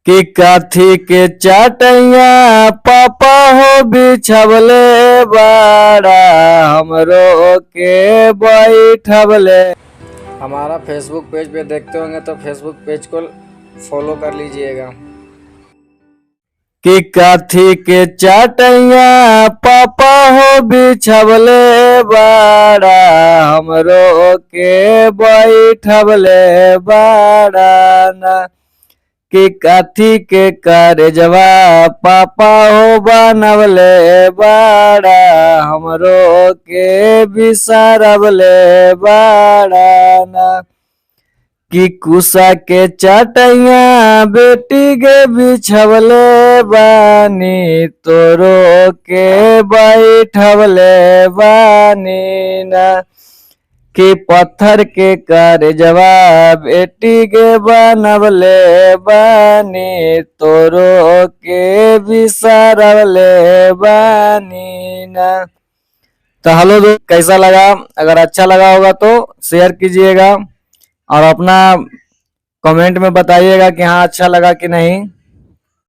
कि काथी के चाटैया पापा हो बिछवले बाड़ा हमरो के बैठवले। हमारा फेसबुक पेज पे देखते होंगे तो फेसबुक पेज को फॉलो कर लीजिएगा। कि काथी के चाटैया पापा हो बिछवले बाड़ा हमरो के बैठवले बाड़ा ना। कि काथी के कारजवा पापा हो बनवले बाड़ा हमरो के बिसरवले बाड़ा ना। कि कुसा के चाटैया बेटी के बिछवले बानी तोरो के बैठवले बानी ना। कि पत्थर के कारजवा बेटी के बनवले बानी तोरो के बिसरवले बानी ना। तो हेलो दोस्त, कैसा लगा? अगर अच्छा लगा होगा तो शेयर कीजिएगा और अपना कमेंट में बताइएगा कि हाँ अच्छा लगा कि नहीं।